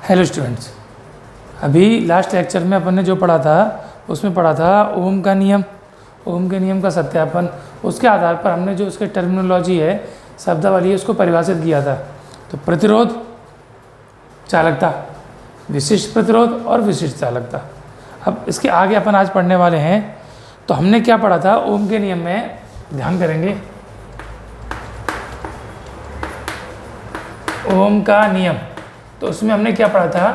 Hello students, अभी last lecture में अपन ने जो पढ़ा था उसमें पढ़ा था ओम का नियम, ओम के नियम का सत्यापन। उसके आधार पर हमने जो उसके टर्मिनोलॉजी है, शब्दावली है, उसको परिभाषित किया था। तो प्रतिरोध, चालकता, विशिष्ट प्रतिरोध और विशिष्ट चालकता। अब इसके आगे अपन आज पढ़ने वाले हैं। तो हमने क्या पढ़ा था ओम के नियम में, ध्यान करेंगे। ओम का नियम, तो उसमें हमने क्या पढ़ा था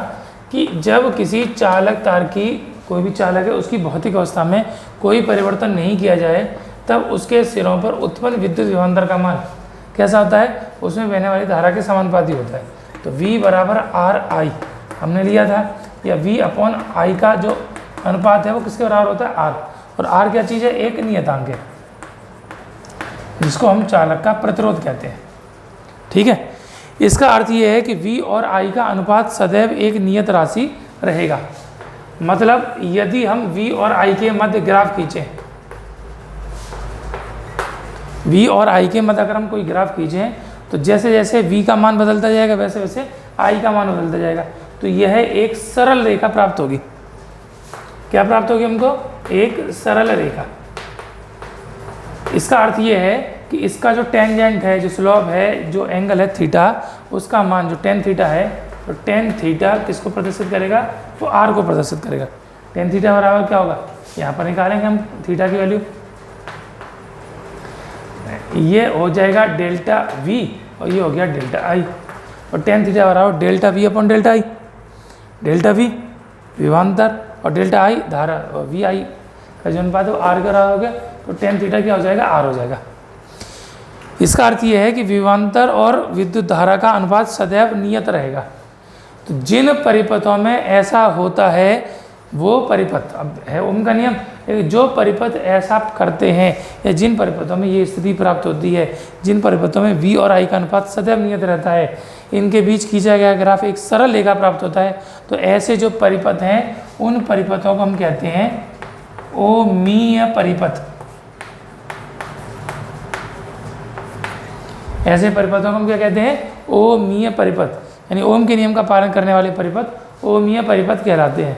कि जब किसी चालक तार की, कोई भी चालक है, उसकी भौतिक अवस्था में कोई परिवर्तन नहीं किया जाए तब उसके सिरों पर उत्पन्न विद्युत विभवांतर का मान कैसा होता है, उसमें बहने वाली धारा के समानुपाती होता है। तो V बराबर आर आई हमने लिया था, या V अपॉन आई का जो अनुपात है वो किसके बराबर होता है, R। और R क्या चीज़ है, एक नियतांक है जिसको हम चालक का प्रतिरोध कहते हैं। ठीक है, इसका अर्थ ये है कि V और I का अनुपात सदैव एक नियत राशि रहेगा। मतलब यदि हम V और I के मध्य ग्राफ खींचें, V और I के मध्य अगर हम कोई ग्राफ खींचें, तो जैसे जैसे V का मान बदलता जाएगा वैसे वैसे I का मान बदलता जाएगा। तो यह एक सरल रेखा प्राप्त होगी। क्या प्राप्त होगी हमको, एक सरल रेखा। इसका अर्थ ये है कि इसका जो टेंजेंट है, जो स्लोप है, जो एंगल है थीटा, उसका मान जो टेन थीटा है, तो टेन थीटा किसको प्रदर्शित करेगा, तो आर को प्रदर्शित करेगा। टेन थीटा बराबर क्या होगा, यहाँ पर निकालेंगे हम थीटा की वैल्यू, ये हो जाएगा डेल्टा वी और ये हो गया डेल्टा आई। और टेन थीटा बराबर delta we upon delta I. Delta we विभवांतर और डेल्टा आई धारा, और वी आई का जो अनुपात है वो आर का बराबर हो गया। तो टेन थीटा क्या हो जाएगा, आर हो जाएगा। इसका अर्थ यह है कि विभवांतर और विद्युत धारा का अनुपात सदैव नियत रहेगा। तो जिन परिपथों में ऐसा होता है वो परिपथ, अब है ओम का नियम, जो परिपथ ऐसा करते हैं या जिन परिपथों में ये स्थिति प्राप्त होती है, जिन परिपथों में V और I का अनुपात सदैव नियत रहता है, इनके बीच खींचा गया ग्राफ एक सरल रेखा प्राप्त होता है। तो ऐसे जो परिपथ हैं उन परिपथों को हम कहते हैं ओमीय परिपथ। ऐसे परिपथों को हम क्या कहते हैं, ओमीय परिपथ, यानी ओम के नियम का पालन करने वाले परिपथ ओमीय परिपथ कहलाते हैं।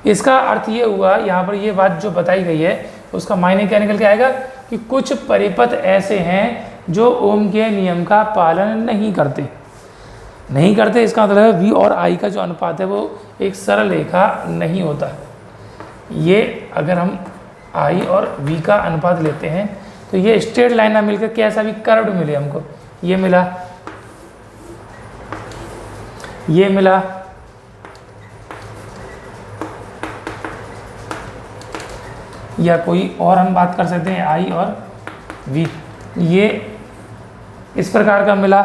इसका अर्थ ये हुआ, यहाँ पर ये बात जो बताई गई है उसका मायने क्या निकल के आएगा कि कुछ परिपथ ऐसे हैं जो ओम के नियम का पालन नहीं करते। इसका मतलब है V और I का जो अनुपात है वो एक सरल रेखा नहीं होता। ये अगर हम I और V का अनुपात लेते हैं तो ये स्ट्रेट लाइन ना मिलकर कैसा भी कर्व मिले हमको, ये मिला, ये मिला, या कोई और हम बात कर सकते हैं I और V, ये इस प्रकार का मिला,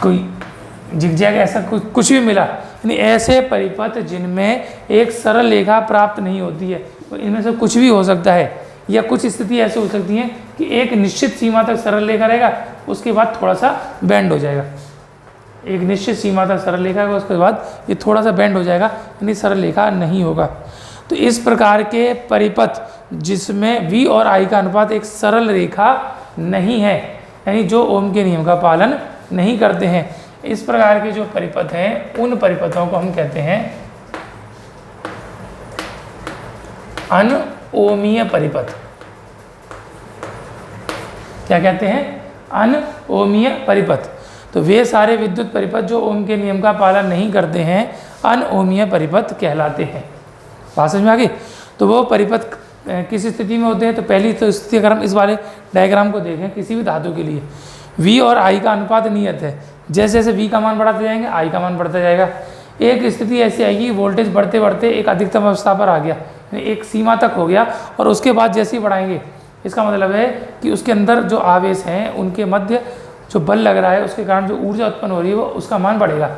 कोई जिगजैग ऐसा कुछ भी मिला। यानी ऐसे परिपथ जिनमें एक सरल रेखा प्राप्त नहीं होती है, तो इनमें से कुछ भी हो सकता है। या कुछ स्थिति ऐसी हो सकती है कि एक निश्चित सीमा तक सरल रेखा रहेगा, उसके बाद थोड़ा सा बेंड हो जाएगा। एक निश्चित सीमा तक सरल रेखा है, उसके बाद ये थोड़ा सा बेंड हो जाएगा, यानी सरल रेखा नहीं होगा। तो इस प्रकार के परिपथ जिसमें V और I का अनुपात एक सरल रेखा नहीं है, यानी जो ओम के नियम का पालन नहीं करते हैं, इस प्रकार के जो परिपथ हैं उन परिपथों को हम कहते हैं अनओमीय परिपथ। क्या कहते हैं, अनओमीय परिपथ। तो वे सारे विद्युत परिपथ जो ओम के नियम का पालन नहीं करते हैं अनओमीय परिपथ कहलाते हैं। बात समझ में आ गई। तो वो परिपथ किस स्थिति में होते हैं, तो पहली तो स्थिति अगर हम इस वाले डायग्राम को देखें, किसी भी धातु के लिए V और I का अनुपात नियत है। जैसे जैसे V का मान बढ़ाते जाएंगे I का मान बढ़ता जाएगा। एक स्थिति ऐसी आएगी, वोल्टेज बढ़ते बढ़ते एक अधिकतम अवस्था पर आ गया, एक सीमा तक हो गया, और उसके बाद जैसे ही बढ़ाएंगे, इसका मतलब है कि उसके अंदर जो आवेश हैं उनके मध्य जो बल लग रहा है उसके कारण जो ऊर्जा उत्पन्न हो रही है वो उसका मान बढ़ेगा,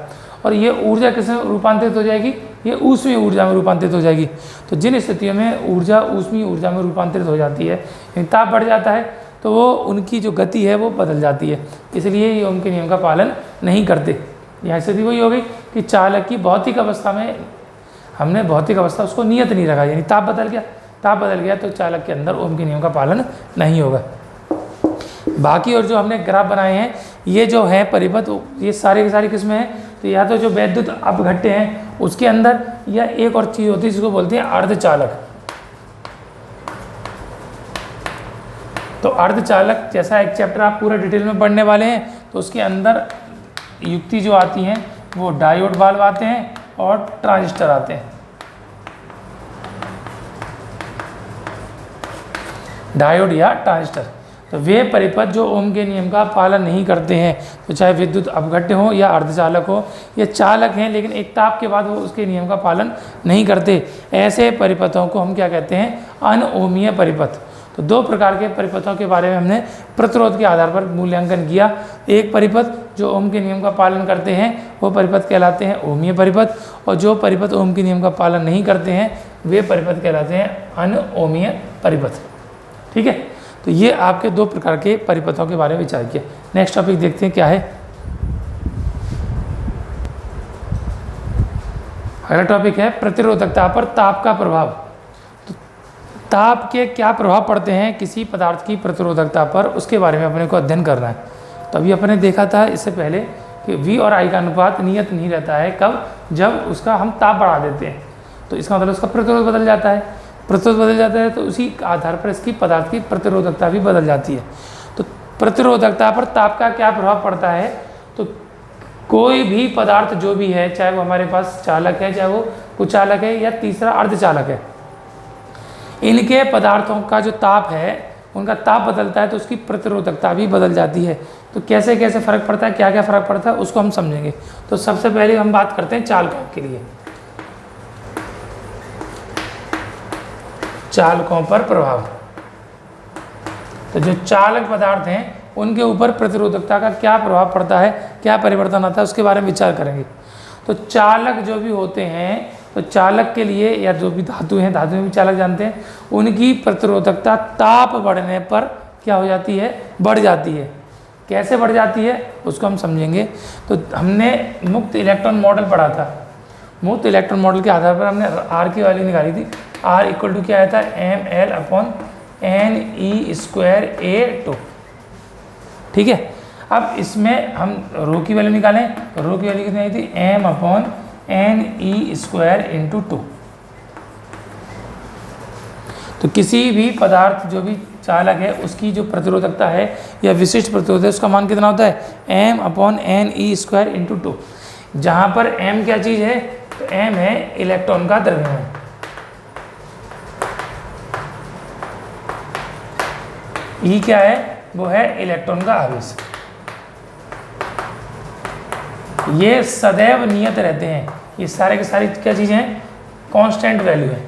और ये ऊर्जा किस में रूपांतरित हो जाएगी, ये ऊष्मीय ऊर्जा में रूपांतरित हो जाएगी। तो जिन स्थितियों में ऊर्जा ऊष्मीय ऊर्जा में रूपांतरित हो जाती है, यानी ताप बढ़ जाता है, तो वो उनकी जो गति है वो बदल जाती है। इसलिए ये ओम के नियम का पालन नहीं करते। यहाँ स्थिति वही हो गई कि चालक की भौतिक अवस्था में हमने भौतिक अवस्था उसको नियत नहीं रखा, यानी ताप बदल गया, ताप बदल गया तो चालक के अंदर ओम के नियम का पालन नहीं होगा। बाकी और जो हमने ग्राफ बनाए हैं ये जो है परिपथ, ये सारे के सारे किसमें हैं, तो या तो जो वैद्युत अपघट्य हैं उसके अंदर, या एक और चीज़ होती है जिसको बोलते हैं अर्धचालक। तो अर्धचालक जैसा एक चैप्टर आप पूरा डिटेल में पढ़ने वाले हैं, तो उसके अंदर युक्ति जो आती हैं वो डायोड वाल्व आते हैं और ट्रांजिस्टर आते हैं। डायोड या ट्रांजिस्टर, तो वे परिपथ जो ओम के नियम का पालन नहीं करते हैं, तो चाहे विद्युत अपघट्य हो या अर्धचालक हो, ये चालक हैं लेकिन एक ताप के बाद वो उसके नियम का पालन नहीं करते, ऐसे परिपथों को हम क्या कहते हैं, अनओमीय परिपथ। तो दो प्रकार के परिपथों के बारे में हमने प्रतिरोध के आधार पर मूल्यांकन किया। एक परिपथ जो ओम के नियम का पालन करते हैं वो परिपथ कहलाते हैं ओमीय परिपथ, और जो परिपथ ओम के नियम का पालन नहीं करते हैं वे परिपथ कहलाते हैं अनओमीय परिपथ। ठीक है, तो ये आपके दो प्रकार के परिपथों के बारे में विचार किया। नेक्स्ट टॉपिक देखते हैं क्या है। अगला टॉपिक है प्रतिरोधकता पर ताप का प्रभाव। तो ताप के क्या प्रभाव पड़ते हैं किसी पदार्थ की प्रतिरोधकता पर, उसके बारे में अपने को अध्ययन करना है। तो अभी अपने देखा था इससे पहले कि V और I का अनुपात नियत नहीं रहता है, कब, जब उसका हम ताप बढ़ा देते हैं, तो इसका मतलब उसका प्रतिरोध बदल जाता है। प्रतिरोध बदल जाता है तो उसी आधार पर इसकी पदार्थ की प्रतिरोधकता भी बदल जाती है। तो प्रतिरोधकता पर ताप का क्या प्रभाव पड़ता है, तो कोई भी पदार्थ जो भी है, चाहे वो हमारे पास चालक है, चाहे वो कुचालक है, या तीसरा अर्धचालक है, इनके पदार्थों का जो ताप है, उनका ताप बदलता है तो उसकी प्रतिरोधकता भी बदल जाती है। तो कैसे कैसे फ़र्क पड़ता है, क्या क्या फ़र्क पड़ता है, उसको हम समझेंगे। तो सबसे पहले हम बात करते हैं चालकों के लिए, चालकों पर प्रभाव। तो जो चालक पदार्थ हैं उनके ऊपर प्रतिरोधकता का क्या प्रभाव पड़ता है, क्या परिवर्तन आता है, उसके बारे में विचार करेंगे। तो चालक जो भी होते हैं, तो चालक के लिए, या जो भी धातु हैं, धातु में भी चालक जानते हैं, उनकी प्रतिरोधकता ताप बढ़ने पर क्या हो जाती है, बढ़ जाती है। कैसे बढ़ जाती है उसको हम समझेंगे। तो हमने मुक्त इलेक्ट्रॉन मॉडल पढ़ा था। मुक्त इलेक्ट्रॉन मॉडल के आधार पर हमने आर की वैल्यू निकाली थी। आर इक्वल टू क्या आया था, ml/ne²A²। ठीक है, अब इसमें हम रो की वैल्यू निकालें, तो रो की वैल्यू कितनी आई थी, m/ne²/2। तो किसी भी पदार्थ जो भी चालक है उसकी जो प्रतिरोधकता है या विशिष्ट प्रतिरोध है, उसका मान कितना होता है, m/ne²/2। जहाँ पर m क्या चीज़ है, तो m है इलेक्ट्रॉन का द्रव्यमान, E क्या है, वो है इलेक्ट्रॉन का आवेश। ये सदैव नियत रहते हैं, ये सारे के सारी क्या चीज़ें हैं, कांस्टेंट वैल्यू है।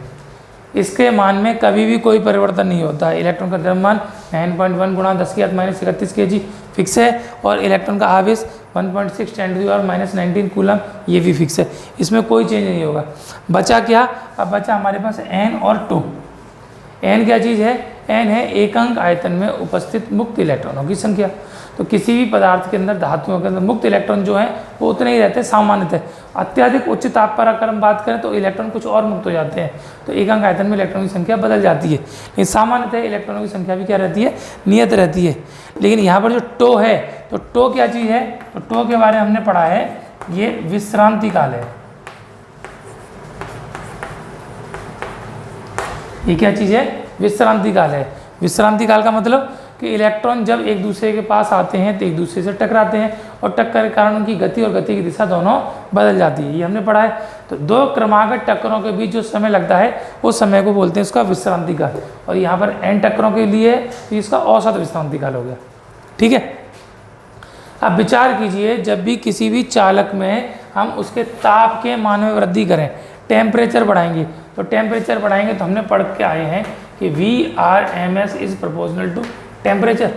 इसके मान में कभी भी कोई परिवर्तन नहीं होता है। इलेक्ट्रॉन का द्रव्यमान 9.1 × 10⁻³ kg फिक्स है, और इलेक्ट्रॉन का आवेश 1.6 × 10⁻⁻19 कूलम, ये भी फिक्स है, इसमें कोई चेंज नहीं होगा। बचा क्या, अब बचा हमारे पास n और τ। n क्या चीज़ है, n है एकंक आयतन में उपस्थित मुक्त इलेक्ट्रॉनों की संख्या। तो किसी भी पदार्थ के अंदर, धातुओं के अंदर मुक्त इलेक्ट्रॉन जो है वो उतने ही रहते हैं सामान्यतः। अत्यधिक उच्च ताप पर अगर हम बात करें तो इलेक्ट्रॉन कुछ और मुक्त हो जाते हैं, तो एकंक आयतन में इलेक्ट्रॉन की संख्या बदल जाती है, लेकिन सामान्यतः इलेक्ट्रॉनों की संख्या भी क्या रहती है, नियत रहती है। लेकिन यहाँ पर जो टो है, तो टो क्या चीज़ है, तो टो के बारे में हमने पढ़ा है, ये विश्रांति काल है। ये क्या चीज़ है, विश्रांति काल है। विश्रांति काल का मतलब कि इलेक्ट्रॉन जब एक दूसरे के पास आते हैं तो एक दूसरे से टकराते हैं, और टक्कर के कारण उनकी गति और गति की दिशा दोनों बदल जाती है, ये हमने पढ़ा है। तो दो क्रमागत टक्करों के बीच जो समय लगता है उस समय को बोलते हैं इसका विश्रांति काल, और यहाँ पर n टक्करों के लिए तो इसका औसत विश्रांति काल हो गया। ठीक है, अब विचार कीजिए, जब भी किसी भी चालक में हम उसके ताप के मान में वृद्धि करें, टेम्परेचर बढ़ाएंगे, तो टेम्परेचर बढ़ाएंगे तो हमने पढ़ के आए हैं कि Vrms is proportional to temperature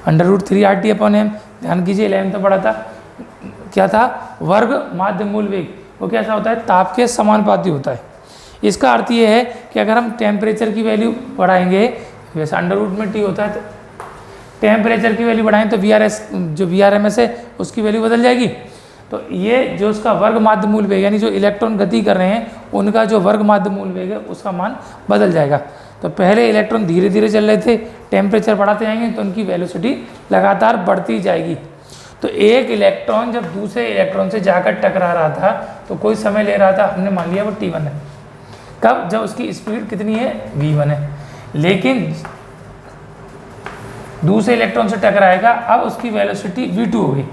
√3RT/m। ध्यान कीजिए, 11th में पढ़ा था, क्या था, वर्ग माध्य मूल वेग, वो कैसा होता है, ताप के समानुपाती होता है। इसका अर्थ ये है कि अगर हम टेम्परेचर की वैल्यू बढ़ाएंगे, वैसे अंडर रूट में T होता है, तो टेम्परेचर की वैल्यू बढ़ाएं तो जो Vrms है उसकी वैल्यू बदल जाएगी। तो ये जो उसका वर्ग माध्य मूल वेग, यानी जो इलेक्ट्रॉन गति कर रहे हैं उनका जो वर्ग माध्य मूल वेग है उसका मान बदल जाएगा। तो पहले इलेक्ट्रॉन धीरे धीरे चल रहे थे, टेम्परेचर बढ़ाते जाएंगे तो उनकी वेलोसिटी लगातार बढ़ती जाएगी। तो एक इलेक्ट्रॉन जब दूसरे इलेक्ट्रॉन से जाकर टकरा रहा था तो कोई समय ले रहा था, हमने मान लिया वो t1 है। कब? जब उसकी स्पीड कितनी है? v1 है। लेकिन दूसरे इलेक्ट्रॉन से टकराएगा, अब उसकी वेलोसिटी v2 होगी।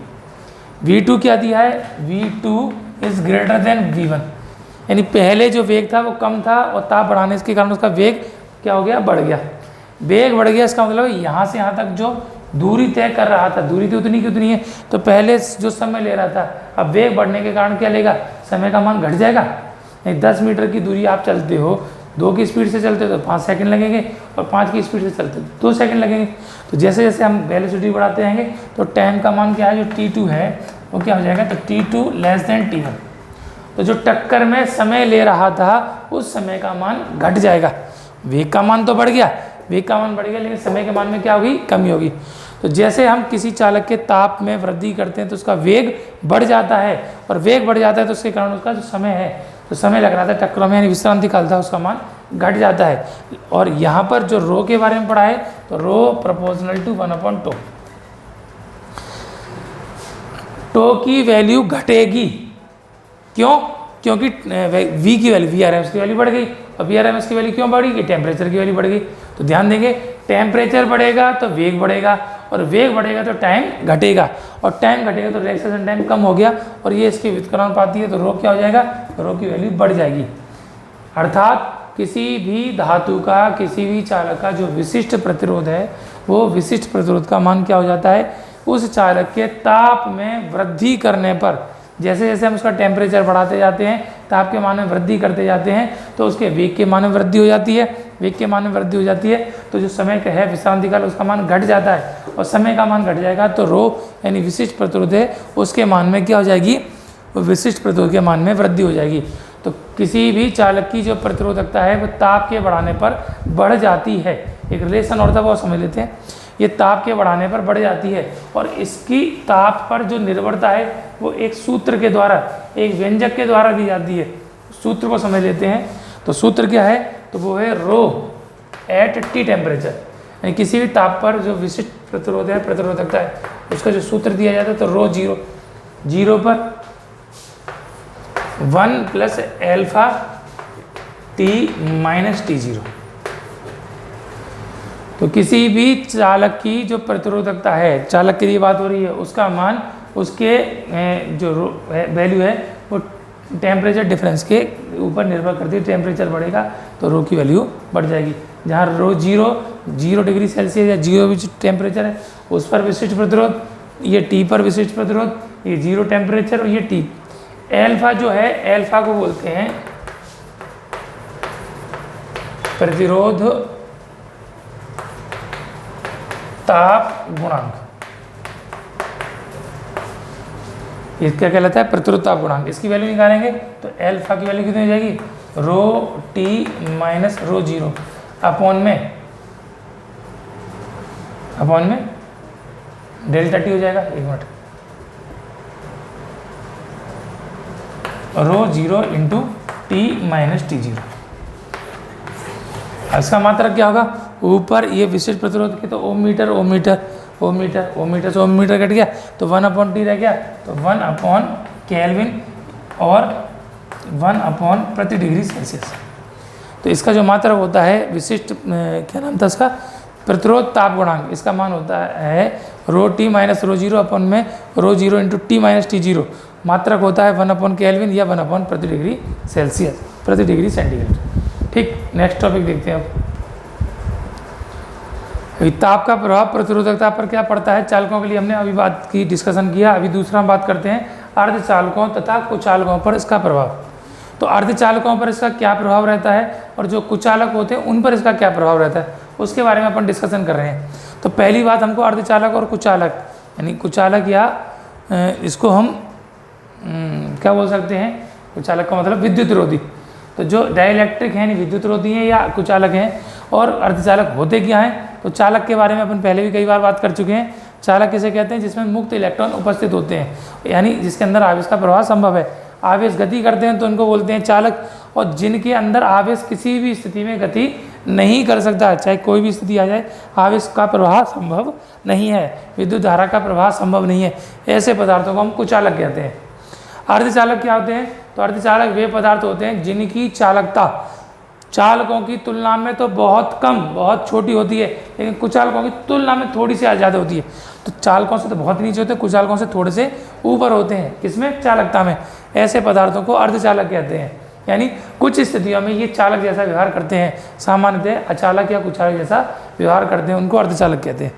v2 क्या दिया है? v2 is greater than v1, यानी पहले जो वेग था वो कम था और ताप बढ़ाने के कारण उसका वेग क्या हो गया? बढ़ गया। वेग बढ़ गया, इसका मतलब यहाँ से यहाँ तक जो दूरी तय कर रहा था, दूरी तो उतनी की उतनी है, तो पहले जो समय ले रहा था, अब वेग बढ़ने के कारण क्या लेगा? समय का मान घट जाएगा। नहीं, 10 मीटर की दूरी आप चलते हो, 2 की स्पीड से चलते हो तो 5 सेकंड लगेंगे, और 5 की स्पीड से चलते हो 2 सेकंड लगेंगे। तो जैसे जैसे हम वेलोसिटी बढ़ाते जाएंगे तो टाइम का मान क्या है? जो t2 है वो क्या हो जाएगा? तो t2 लेस देन t1। तो जो टक्कर में समय ले रहा था उस समय का मान घट जाएगा। वेग का मान तो बढ़ गया, वेग का मान बढ़ गया, लेकिन समय के मान में क्या होगी? कमी होगी। तो जैसे हम किसी चालक के ताप में वृद्धि करते हैं तो उसका वेग बढ़ जाता है, और वेग बढ़ जाता है तो उसके कारण उसका जो समय है, तो समय लग रहा था टक्करों में यानी विश्रांति काल था, उसका मान घट जाता है। और यहाँ पर जो रो के बारे में पढ़ा है, तो रो प्रोपोर्शनल टू 1/τ। टो की वैल्यू घटेगी, क्यों? क्योंकि v की वैल्यू, Vrms की वैल्यू बढ़ गई, और Vrms की वैल्यू क्यों बढ़ी? कि टेम्परेचर की वैल्यू बढ़ गई। तो ध्यान देंगे, टेम्परेचर बढ़ेगा तो वेग बढ़ेगा, और वेग बढ़ेगा तो टाइम घटेगा, और टाइम घटेगा तो रिलैक्सेशन टाइम कम हो गया, और ये इसकी व्युत्क्रमानुपाती है, तो रो क्या हो जाएगा? रो की वैल्यू बढ़ जाएगी। अर्थात किसी भी धातु का, किसी भी चालक का जो विशिष्ट प्रतिरोध है, वो विशिष्ट प्रतिरोध का मान क्या हो जाता है? उस चालक के ताप में वृद्धि करने पर, जैसे जैसे हम उसका टेम्परेचर बढ़ाते जाते हैं, ताप के मान में वृद्धि करते जाते हैं, तो उसके वेग के मान में वृद्धि हो जाती है। वेग के मान में वृद्धि हो जाती है तो जो समय का है विश्रांति काल, उसका मान घट जाता है, और समय का मान घट जाएगा तो रो यानी विशिष्ट प्रतिरोध है, उसके मान में क्या हो जाएगी? विशिष्ट प्रतिरोध के मान में वृद्धि हो जाएगी। तो किसी भी चालक की जो प्रतिरोधकता है वो ताप के बढ़ाने पर बढ़ जाती है। एक रिलेशन और था वो समझ लेते हैं। ये ताप के बढ़ाने पर बढ़ जाती है, और इसकी ताप पर जो निर्भरता है वो एक सूत्र के द्वारा, एक व्यंजक के द्वारा दी जाती है। सूत्र को समझ लेते हैं। तो सूत्र क्या है? तो वो है रो एट टी टेम्परेचर, यानी किसी भी ताप पर जो विशिष्ट प्रतिरोध है, प्रतिरोधकता है, उसका जो सूत्र दिया जाता है, तो रो जीरो पर 1 + अल्फा t - t0। तो किसी भी चालक की जो प्रतिरोधकता है, चालक के लिए बात हो रही है, उसका मान उसके जो वैल्यू है वो टेम्परेचर डिफरेंस के ऊपर निर्भर करती है। टेम्परेचर बढ़ेगा तो रो की वैल्यू बढ़ जाएगी। जहाँ रो 0 डिग्री सेल्सियस या 0 भी टेम्परेचर है, उस पर विशिष्ट प्रतिरोध, ये टी पर विशिष्ट प्रतिरोध, ये 0 टेम्परेचर और ये टी। एल्फा जो है, एल्फा को बोलते हैं प्रतिरोध ताप गुणांक। ये क्या कहलाता है? प्रतिरोध ताप गुणांक। इसकी वैल्यू निकालेंगे तो एल्फा की वैल्यू कितनी हो जाएगी? Rho T minus rho 0 upon में डेल्टा टी हो जाएगा। 1 मिनट, रो 0 इंटू टी माइनस t0। इसका मात्रक क्या होगा? ऊपर ये विशिष्ट प्रतिरोध के तो ओम मीटर से ओम मीटर कट गया, तो 1/t रह गया, तो 1/केल्विन और 1/ प्रति डिग्री सेल्सियस। तो इसका जो मात्रक होता है विशिष्ट, क्या नाम था इसका? प्रतिरोध ताप गुणांक। इसका मान होता है rho T minus rho 0 upon में रो 0 इंटू टी माइनस t0। मात्रक होता है 1/केल्विन या 1/ प्रति डिग्री सेल्सियस, प्रति डिग्री सेंटीग्रेड। ठीक, नेक्स्ट टॉपिक देखते हैं अब। ताप का प्रभाव प्रतिरोधकता पर क्या पड़ता है? चालकों के लिए हमने अभी बात की, डिस्कशन किया। अभी दूसरा हम बात करते हैं अर्धचालकों तथा कुचालकों पर इसका प्रभाव। तो अर्धचालकों पर इसका क्या प्रभाव रहता है, और जो कुचालक होते हैं उन पर इसका क्या प्रभाव रहता है, उसके बारे में अपन डिस्कशन कर रहे हैं। तो पहली बात, हमको अर्धचालक और कुचालक, यानी कुचालक या इसको हम क्या बोल सकते हैं? कुचालक का मतलब विद्युत रोधी। तो जो डाइलेक्ट्रिक हैं, विद्युत रोधी हैं या कुचालक हैं, और अर्धचालक होते क्या हैं? तो चालक के बारे में अपन पहले भी कई बार बात कर चुके हैं। चालक किसे कहते हैं? जिसमें मुक्त इलेक्ट्रॉन उपस्थित होते हैं, यानी जिसके अंदर आवेश का प्रवाह संभव है। आवेश गति करते हैं तो उनको बोलते हैं चालक, और जिनके अंदर आवेश किसी भी स्थिति में गति नहीं कर सकता, चाहे कोई भी स्थिति आ जाए आवेश का प्रवाह संभव नहीं है, विद्युत धारा का प्रवाह संभव नहीं है। ऐसे पदार्थों को हम कुचालक कहते हैं। अर्धचालक क्या होते हैं? तो अर्धचालक वे पदार्थ होते हैं जिनकी चालकता चालकों की तुलना में तो बहुत कम, बहुत छोटी होती है, लेकिन कुचालकों की तुलना में थोड़ी सी ज़्यादा होती है। तो चालकों से तो बहुत नीचे होते हैं, कुचालकों से थोड़े से ऊपर होते हैं। किसमें? चालकता में। ऐसे पदार्थों को अर्धचालक कहते हैं। यानी कुछ स्थितियों में ये चालक जैसा व्यवहार करते हैं, सामान्यतः अचालक या कुचालक जैसा व्यवहार करते हैं, उनको अर्धचालक कहते हैं।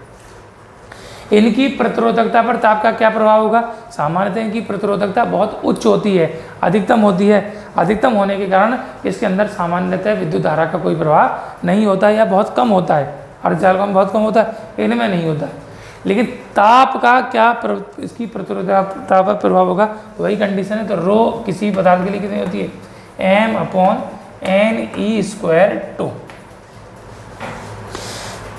इनकी प्रतिरोधकता पर ताप का क्या प्रभाव होगा? सामान्यतः इनकी प्रतिरोधकता बहुत उच्च होती है, अधिकतम होती है। अधिकतम होने के कारण इसके अंदर सामान्यतः विद्युत धारा का कोई प्रभाव नहीं होता है या बहुत कम होता है। अर्धचालकों में बहुत कम होता है, इनमें नहीं होता है। लेकिन ताप का क्या इसकी प्रतिरोधकता पर प्रभाव होगा? तो वही कंडीशन है। तो रो किसी पदार्थ के लिए कितनी होती है? m/ne²2।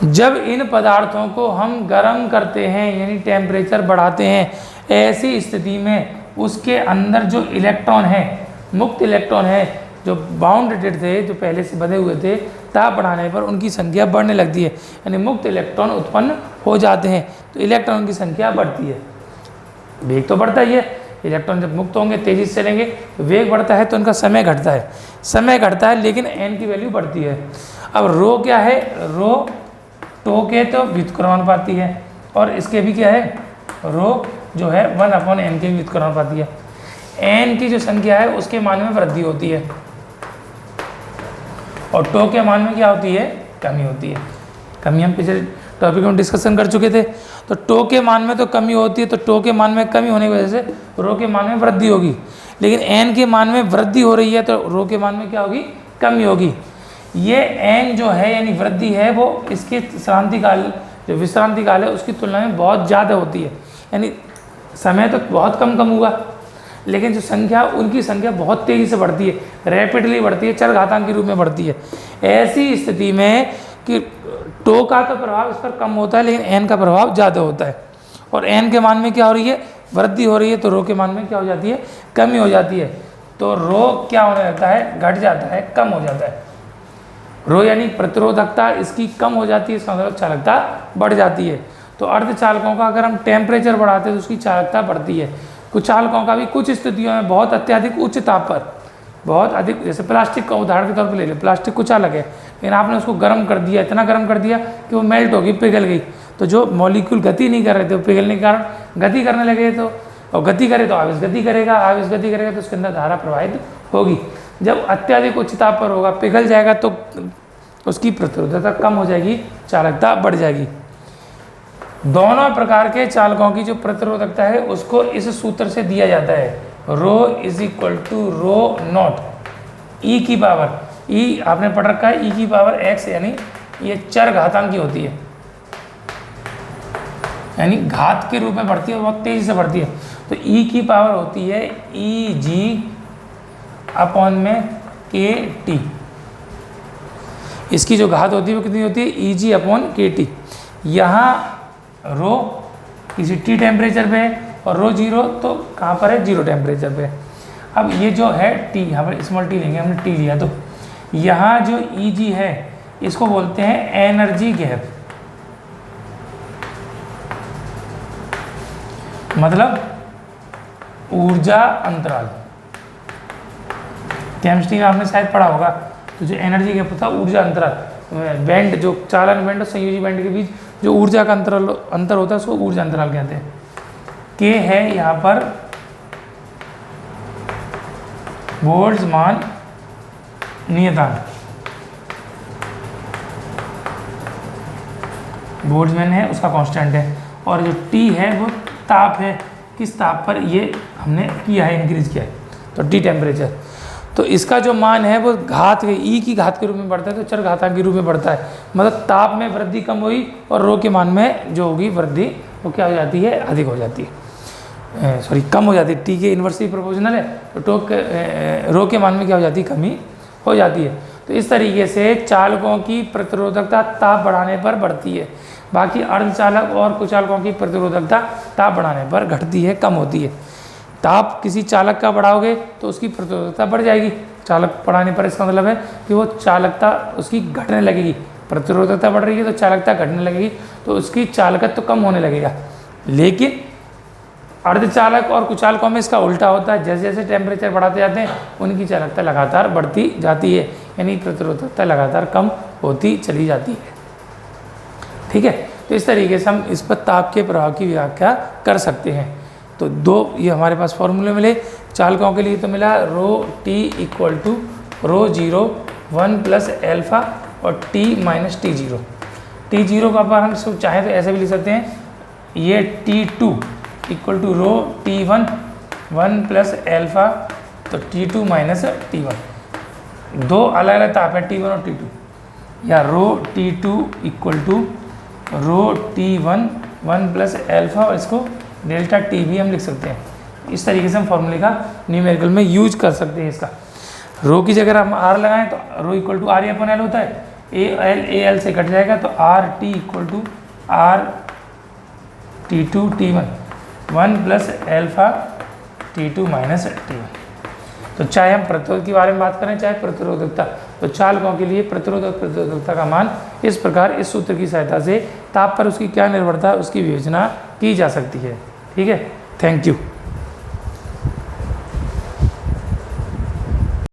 जब इन पदार्थों को हम गर्म करते हैं यानी टेम्परेचर बढ़ाते हैं, ऐसी स्थिति में उसके अंदर जो इलेक्ट्रॉन है, मुक्त इलेक्ट्रॉन है, जो बाउंडेड थे, जो पहले से बंधे हुए थे, ताप बढ़ाने पर उनकी संख्या बढ़ने लगती है, यानी मुक्त इलेक्ट्रॉन उत्पन्न हो जाते हैं। तो इलेक्ट्रॉन की संख्या बढ़ती है, वेग तो बढ़ता ही है। इलेक्ट्रॉन जब मुक्त होंगे, तेजी से चलेंगे, तो वेग बढ़ता है, तो उनका समय घटता है। समय घटता है लेकिन n की वैल्यू बढ़ती है। अब रो क्या है? रो टो के तो व्युत्क्रमानुपाती है, और इसके भी क्या है? रो जो है 1/n के व्युत्क्रमानुपाती है। n की जो संख्या है उसके मान में वृद्धि होती है, और टो के मान में क्या होती है? कमी होती है। कमी हम पिछले टॉपिक में डिस्कशन कर चुके थे। तो टो के मान में तो कमी होती है, तो टो के मान में कमी होने की वजह से रो के मान में वृद्धि होगी। लेकिन n के मान में वृद्धि हो रही है, तो रो के मान में क्या होगी? कमी होगी। ये n जो है यानी वृद्धि है, वो इसके श्रांति काल, जो विश्रांति काल है, उसकी तुलना में बहुत ज़्यादा होती है। यानी समय तो बहुत कम हुआ, लेकिन जो संख्या, उनकी संख्या बहुत तेज़ी से बढ़ती है, रैपिडली बढ़ती है, चरघातांक के रूप में बढ़ती है। ऐसी स्थिति में कि टो का तो प्रभाव इस पर कम होता है, लेकिन n का प्रभाव ज़्यादा होता है, और n के मान में क्या हो रही है? वृद्धि हो रही है। तो रो के मान में क्या हो जाती है? कमी हो जाती है। तो रो क्या होने लगता है? घट जाता है, कम हो जाता है। रो यानी प्रतिरोधकता इसकी कम हो जाती है, इसका मतलब चालकता बढ़ जाती है। तो अर्धचालकों का अगर हम टेम्परेचर बढ़ाते हैं तो उसकी चालकता बढ़ती है। कुचालकों का भी कुछ स्थितियों में बहुत अत्यधिक उच्च ताप पर, बहुत अधिक, जैसे प्लास्टिक का उदाहरण के तौर पर ले लें, प्लास्टिक कुचालक है, लेकिन आपने उसको गर्म कर दिया, इतना गर्म कर दिया कि वो मेल्ट होगी, पिघल गई। तो जो मॉलिक्यूल गति नहीं कर रहे थे, वो पिघलने के कारण गति करने लगे, तो और गति करे तो आवेश गति करेगा, आवेश गति करेगा तो उसके अंदर धारा प्रवाहित होगी। जब अत्यधिक उच्च ताप पर होगा, पिघल जाएगा, तो उसकी प्रतिरोधकता कम हो जाएगी, चालकता बढ़ जाएगी। दोनों प्रकार के चालकों की जो प्रतिरोधकता है उसको इस सूत्र से दिया जाता है, रो = रो नॉट ई की पावर, ई आपने पढ़ रखा है, ई की पावर x, यानी ये चर घातांक की होती है, यानी घात के रूप में बढ़ती है, बहुत तेजी से बढ़ती है। तो ई की पावर होती है Eg/kT। इसकी जो घात होती है वो कितनी होती है? Eg/kT। यहाँ रो किसी T टेम्परेचर पे है, और रो 0 तो कहाँ पर है? 0 टेम्परेचर पे। अब ये जो है T, यहाँ पर स्मॉल t लेंगे, हमने T लिया, तो यहाँ जो Eg है इसको बोलते हैं एनर्जी गैप, मतलब ऊर्जा अंतराल। केमिस्ट्री में आपने शायद पढ़ा होगा, तो जो एनर्जी गैप होता है, ऊर्जा अंतराल, बैंड, जो चालन बैंड और संयोजी बैंड के बीच जो ऊर्जा का अंतर होता है उसको ऊर्जा अंतराल कहते हैं। के है यहाँ पर बोल्ट्जमान नियतांक, बोल्ट्जमान है उसका कांस्टेंट है, और जो टी है वो ताप है, किस ताप पर ये हमने किया है, इंक्रीज किया है, तो टी टेम्परेचर। तो इसका जो मान है वो घात के ई की घात के रूप में बढ़ता है, तो चर घातांक के रूप में बढ़ता है, मतलब ताप में वृद्धि कम हुई और रो के मान में जो होगी वृद्धि वो क्या हो जाती है? अधिक हो जाती है, सॉरी कम हो जाती है। टी के इन्वर्सली प्रोपोर्शनल है, तो रो के मान में क्या हो जाती है? कमी हो जाती है। तो इस तरीके से चालकों की प्रतिरोधकता ताप बढ़ाने पर बढ़ती है, बाकी अर्धचालक और कुचालकों की प्रतिरोधकता ताप बढ़ाने पर घटती है, कम होती है। ताप किसी चालक का बढ़ाओगे तो उसकी प्रतिरोधकता बढ़ जाएगी, चालक बढ़ाने पर इसका मतलब है कि वो चालकता उसकी घटने लगेगी, प्रतिरोधकता बढ़ रही है तो चालकता घटने लगेगी, तो उसकी चालकत्व तो कम होने लगेगा। लेकिन अर्धचालक और कुचालकों में इसका उल्टा होता है, जैसे जैसे टेम्परेचर बढ़ाते जाते हैं उनकी चालकता लगातार बढ़ती जाती है, यानी प्रतिरोधकता लगातार कम होती चली जाती है। ठीक है, तो इस तरीके से हम इस पर ताप के प्रभाव की व्याख्या कर सकते हैं। तो दो ये हमारे पास फॉर्मूले मिले। चालकों के लिए तो मिला rho T equal to rho zero 1 plus alpha और T minus T zero. T zero का अगर हम सब चाहें तो ऐसे भी लिख सकते हैं, ये T2 equal to rho T1 1 plus alpha तो T2 माइनस T1। दो अलग अलग ताप हैं T1 और T2, या rho T2 equal to rho T1 1 plus alpha और इसको डेल्टा टी भी हम लिख सकते हैं। इस तरीके से हम फॉर्मूले का न्यूमेरिकल में यूज कर सकते हैं। इसका रो की जगह हम आर लगाएं तो rho equal to R upon L होता है, ए एल से कट जाएगा तो R T equal to R T2 T1 1 plus alpha T2 minus T1। तो चाहे हम प्रतिरोध के बारे में बात करें चाहे प्रतिरोधकता, तो चालकों के लिए प्रतिरोधकता का मान इस प्रकार इस सूत्र की सहायता से ताप पर उसकी क्या निर्भरता है उसकी विवेचना की जा सकती है। ठीक है, थैंक यू।